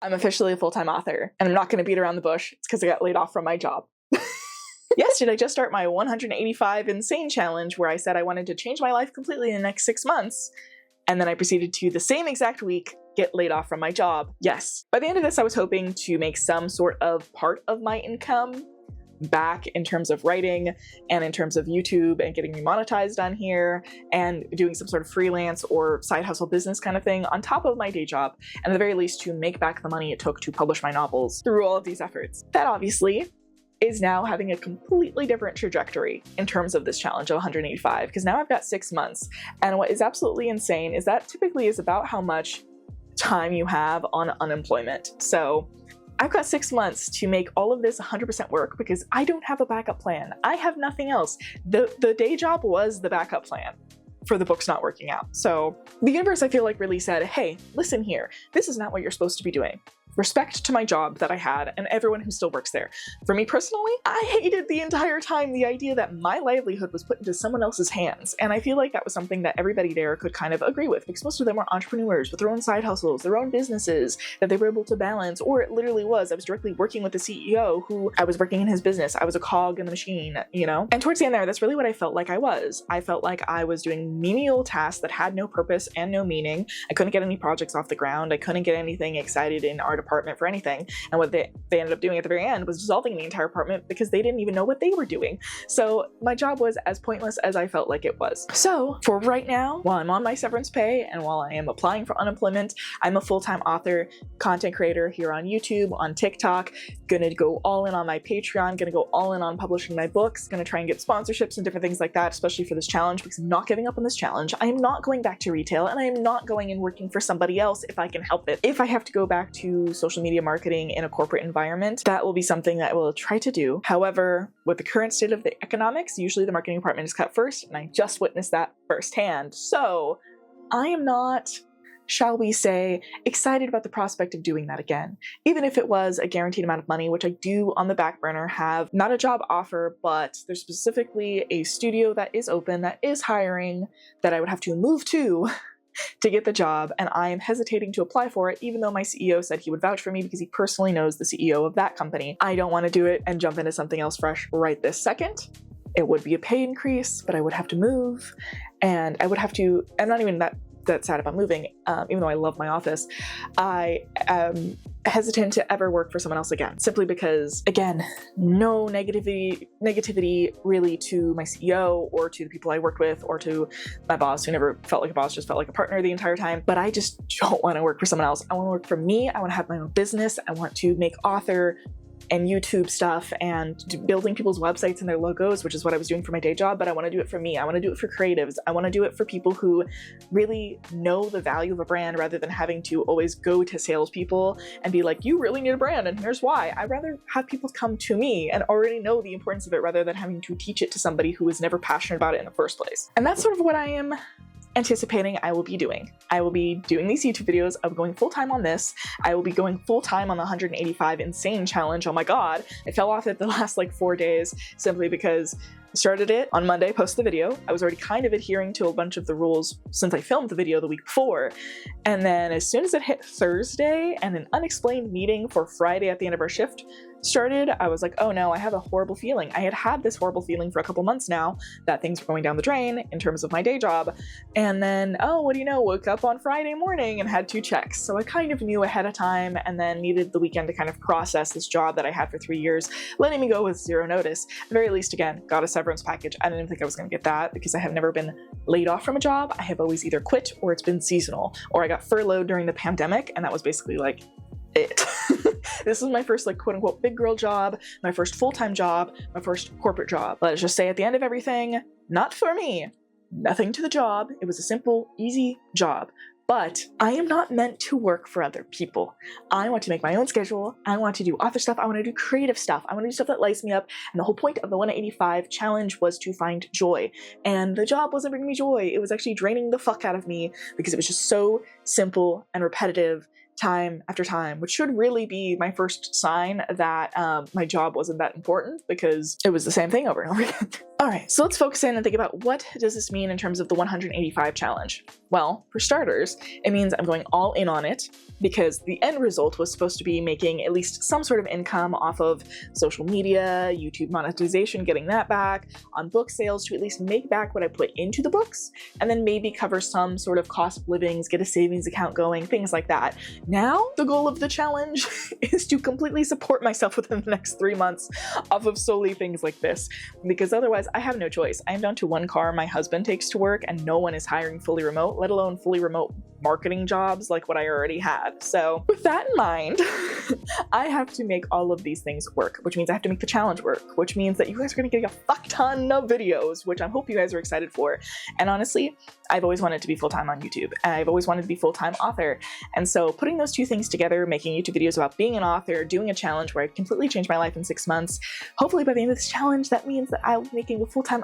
I'm officially a full-time author, and I'm not going to beat around the bush. It's because I got laid off from my job. Yes, did I just start my 185 insane challenge where I said I wanted to change my life completely in the next 6 months, and then I proceeded to the same exact week get laid off from my job. Yes. By the end of this, I was hoping to make some sort of part of my income back in terms of writing and in terms of YouTube and getting me monetized on here and doing some sort of freelance or side hustle business kind of thing on top of my day job, and at the very least to make back the money it took to publish my novels through all of these efforts. That obviously is now having a completely different trajectory in terms of this challenge of 185, because now I've got 6 months, and what is absolutely insane is that typically is about how much time you have on unemployment. So I've got 6 months to make all of this 100% work because I don't have a backup plan. I have nothing else. The day job was the backup plan for the books not working out. So the universe, I feel like, really said, hey, listen here, this is not what you're supposed to be doing. Respect to my job that I had and everyone who still works there. For me personally, I hated the entire time the idea that my livelihood was put into someone else's hands. And I feel like that was something that everybody there could kind of agree with, because most of them were entrepreneurs with their own side hustles, their own businesses that they were able to balance, or it literally was, I was directly working with the CEO who I was working in his business. I was a cog in the machine, you know? And towards the end there, that's really what I felt like I was. I felt like I was doing menial tasks that had no purpose and no meaning. I couldn't get any projects off the ground. I couldn't get anything excited in our department for anything. And what they ended up doing at the very end was dissolving the entire department because they didn't even know what they were doing. So my job was as pointless as I felt like it was. So for right now, while I'm on my severance pay and while I am applying for unemployment, I'm a full-time author, content creator here on YouTube, on TikTok, gonna go all in on my Patreon, gonna go all in on publishing my books, gonna try and get sponsorships and different things like that, especially for this challenge, because I'm not giving up on this challenge. I am not going back to retail, and I am not going and working for somebody else if I can help it. If I have to go back to social media marketing in a corporate environment, that will be something that I will try to do. However, with the current state of the economics, usually the marketing department is cut first, and I just witnessed that firsthand. So I am not, shall we say, excited about the prospect of doing that again. Even if it was a guaranteed amount of money, which I do on the back burner have not a job offer, but there's specifically a studio that is open, that is hiring, that I would have to move to get the job, and I am hesitating to apply for it, even though my CEO said he would vouch for me because he personally knows the CEO of that company. I don't want to do it and jump into something else fresh right this second. It would be a pay increase, but I would have to move, and I would have to, I'm not even that sad about moving, even though I love my office. I am hesitant to ever work for someone else again, simply because, again, no negativity really to my CEO or to the people I worked with or to my boss, who never felt like a boss, just felt like a partner the entire time. But I just don't want to work for someone else. I want to work for me. I want to have my own business. I want to make author and YouTube stuff and building people's websites and their logos, which is what I was doing for my day job, but I want to do it for me. I want to do it for creatives. I want to do it for people who really know the value of a brand rather than having to always go to salespeople and be like, you really need a brand and here's why. I'd rather have people come to me and already know the importance of it rather than having to teach it to somebody who was never passionate about it in the first place. And that's sort of what I am anticipating I will be doing. I will be doing these YouTube videos of going full-time on this. I will be going full-time on the 185 insane challenge. Oh my god, I fell off it the last like 4 days simply because I started it on Monday, posted the video. I was already kind of adhering to a bunch of the rules since I filmed the video the week before. And then as soon as it hit Thursday and an unexplained meeting for Friday at the end of our shift started, I was like, oh no, I have a horrible feeling. I had had this horrible feeling for a couple months now that things were going down the drain in terms of my day job. And then, oh, what do you know, woke up on Friday morning and had 2 checks. So I kind of knew ahead of time and then needed the weekend to kind of process this job that I had for 3 years, letting me go with 0 notice. At the very least, again, got a severance package. I didn't even think I was going to get that because I have never been laid off from a job. I have always either quit or it's been seasonal, or I got furloughed during the pandemic, and that was basically like it. This is my first like quote unquote big girl job, my first full-time job, my first corporate job. Let's just say at the end of everything, not for me, nothing to the job. It was a simple, easy job. But I am not meant to work for other people. I want to make my own schedule. I want to do author stuff. I want to do creative stuff. I want to do stuff that lights me up. And the whole point of the 185 challenge was to find joy. And the job wasn't bringing me joy. It was actually draining the fuck out of me because it was just so simple and repetitive time after time, which should really be my first sign that my job wasn't that important, because it was the same thing over and over again. All right, so let's focus in and think about, what does this mean in terms of the 185 challenge? Well, for starters, it means I'm going all in on it, because the end result was supposed to be making at least some sort of income off of social media, YouTube monetization, getting that back, on book sales to at least make back what I put into the books, and then maybe cover some sort of cost of livings, get a savings account going, things like that. Now, the goal of the challenge is to completely support myself within the next 3 months off of solely things like this, because otherwise I have no choice. I am down to one car my husband takes to work, and no one is hiring fully remote, let alone fully remote marketing jobs like what I already had. So with that in mind, I have to make all of these things work, which means I have to make the challenge work, which means that you guys are gonna get a fuck ton of videos, which I hope you guys are excited for. And honestly, I've always wanted to be full-time on YouTube, and I've always wanted to be full-time author. And so putting those two things together, making YouTube videos about being an author, doing a challenge where I completely changed my life in 6 months, hopefully by the end of this challenge, that means that I'll be making a full-time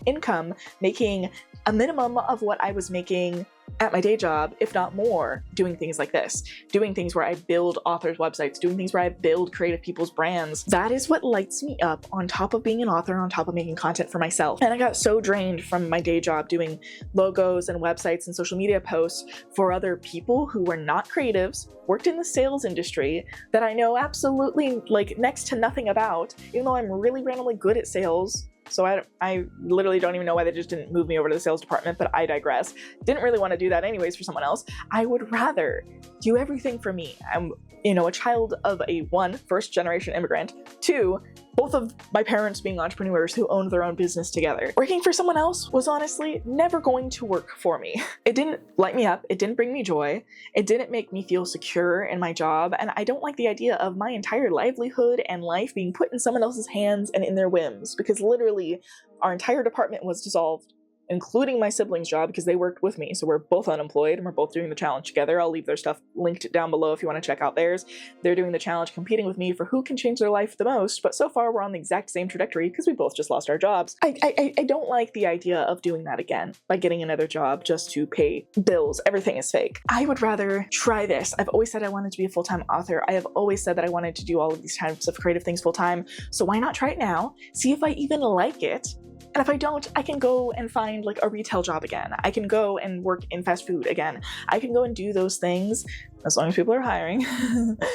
income, making a minimum of what I was making at my day job, if not more, doing things like this, doing things where I build authors' websites, doing things where I build creative people's brands. That is what lights me up, on top of being an author, on top of making content for myself. And I got so drained from my day job doing logos and websites and social media posts for other people who were not creatives, worked in the sales industry, that I know absolutely like next to nothing about, even though I'm really randomly good at sales. So I literally don't even know why they just didn't move me over to the sales department, but I digress. Didn't really want to do that anyways for someone else. I would rather do everything for me. I'm, a child of a first generation immigrant, 2, both of my parents being entrepreneurs who owned their own business together. Working for someone else was honestly never going to work for me. It didn't light me up. It didn't bring me joy. It didn't make me feel secure in my job. And I don't like the idea of my entire livelihood and life being put in someone else's hands and in their whims, because literally our entire department was dissolved, including my siblings' job, because they worked with me. So we're both unemployed and we're both doing the challenge together. I'll leave their stuff linked down below if you want to check out theirs. They're doing the challenge, competing with me for who can change their life the most. But so far we're on the exact same trajectory because we both just lost our jobs. I don't like the idea of doing that again by getting another job just to pay bills. Everything is fake. I would rather try this. I've always said I wanted to be a full-time author. I have always said that I wanted to do all of these types of creative things full-time. So why not try it now? See if I even like it. And if I don't, I can go and find like a retail job again. I can go and work in fast food again. I can go and do those things as long as people are hiring,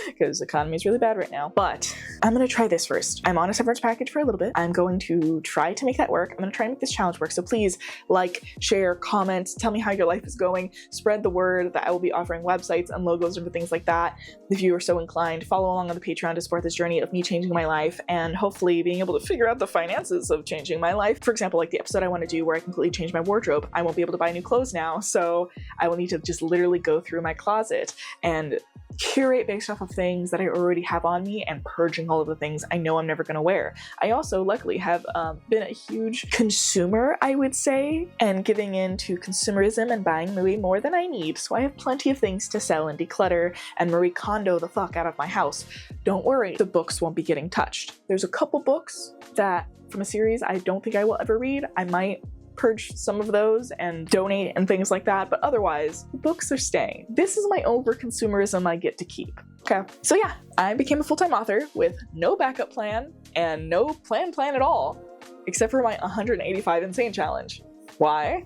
because the economy is really bad right now. But I'm gonna try this first. I'm on a severance package for a little bit. I'm going to try to make that work. I'm gonna try and make this challenge work. So please like, share, comment, tell me how your life is going. Spread the word that I will be offering websites and logos and things like that. If you are so inclined, follow along on the Patreon to support this journey of me changing my life and hopefully being able to figure out the finances of changing my life. For example, like the episode I want to do where I completely change my wardrobe. I won't be able to buy new clothes now, so I will need to just literally go through my closet and curate based off of things that I already have on me and purging all of the things I know I'm never going to wear. I also luckily have been a huge consumer, I would say, and giving into consumerism and buying way more than I need. So I have plenty of things to sell and declutter and Marie Kondo the fuck out of my house. Don't worry, the books won't be getting touched. There's a couple books that from a series I don't think I will ever read. I might purge some of those and donate and things like that, but otherwise the books are staying. This is my over consumerism I get to keep. Okay, so yeah, I became a full-time author with no backup plan and no plan at all, except for my 185 insane challenge. Why?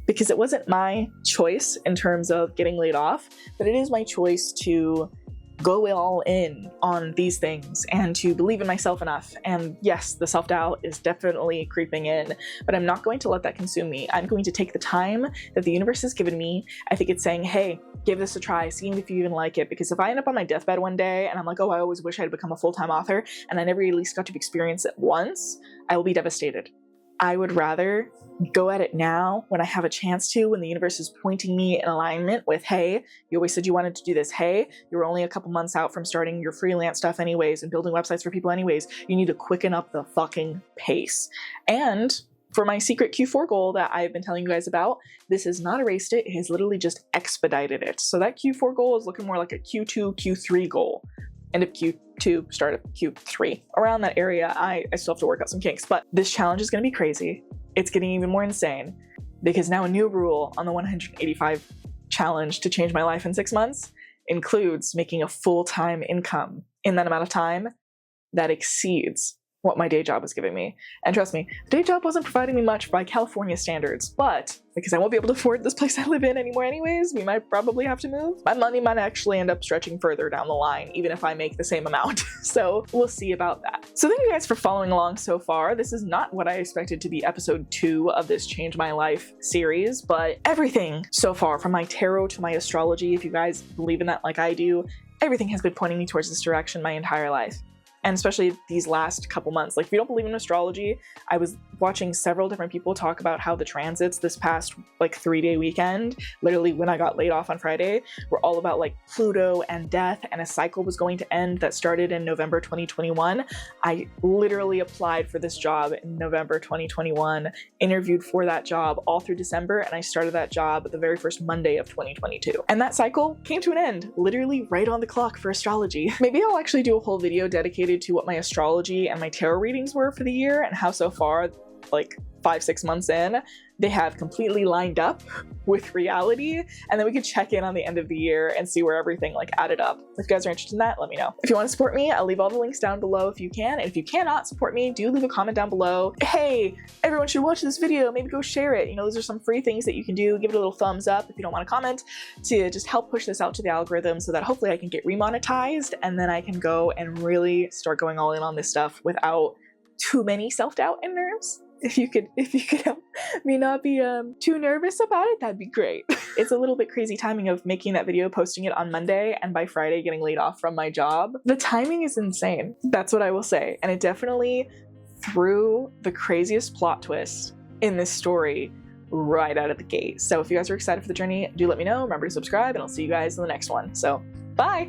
Because it wasn't my choice in terms of getting laid off, but it is my choice to go all in on these things and to believe in myself enough. And yes, the self-doubt is definitely creeping in, but I'm not going to let that consume me. I'm going to take the time that the universe has given me. I think it's saying, hey, give this a try, see if you even like it. Because if I end up on my deathbed one day and I'm like, oh, I always wish I had become a full-time author, and I never at least got to experience it once, I will be devastated. I would rather go at it now when I have a chance to, when the universe is pointing me in alignment with, hey, you always said you wanted to do this. Hey, you were only a couple months out from starting your freelance stuff anyways and building websites for people anyways. You need to quicken up the fucking pace. And for my secret Q4 goal that I've been telling you guys about, this has not erased it. It has literally just expedited it. So that Q4 goal is looking more like a Q2, Q3 goal. End of Q2, start of Q3. Around that area, I still have to work out some kinks, but this challenge is gonna be crazy. It's getting even more insane because now a new rule on the 185 challenge to change my life in 6 months includes making a full-time income in that amount of time that exceeds what my day job was giving me. And trust me, the day job wasn't providing me much by California standards, but because I won't be able to afford this place I live in anymore anyways, we might probably have to move. My money might actually end up stretching further down the line, even if I make the same amount. So we'll see about that. So thank you guys for following along so far. This is not what I expected to be episode 2 of this Change My Life series, but everything so far, from my tarot to my astrology, if you guys believe in that like I do, everything has been pointing me towards this direction my entire life. And especially these last couple months. Like, if you don't believe in astrology, I was watching several different people talk about how the transits this past like 3-day weekend, literally when I got laid off on Friday, were all about like Pluto and death, and a cycle was going to end that started in November 2021. I literally applied for this job in November 2021, interviewed for that job all through December, and I started that job the very first Monday of 2022. And that cycle came to an end, literally right on the clock for astrology. Maybe I'll actually do a whole video dedicated to what my astrology and my tarot readings were for the year, and how so far, like 5-6 months in, they have completely lined up with reality, and then we could check in on the end of the year and see where everything like added up. If you guys are interested in that, let me know. If you want to support me, I'll leave all the links down below if you can, and if you cannot support me, do leave a comment down below. Hey, everyone should watch this video, maybe go share it. You know, those are some free things that you can do. Give it a little thumbs up if you don't want to comment, to just help push this out to the algorithm so that hopefully I can get remonetized, and then I can go and really start going all in on this stuff without too many self-doubt and nerves. If you could help me not be too nervous about it, that'd be great. It's a little bit crazy timing of making that video, posting it on Monday, and by Friday getting laid off from my job. The timing is insane. That's what I will say. And it definitely threw the craziest plot twist in this story right out of the gate. So if you guys are excited for the journey, do let me know. Remember to subscribe, and I'll see you guys in the next one. So bye.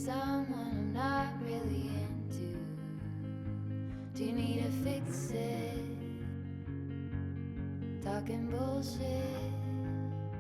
Someone I'm not really into. Do you need to fix it? Talking bullshit.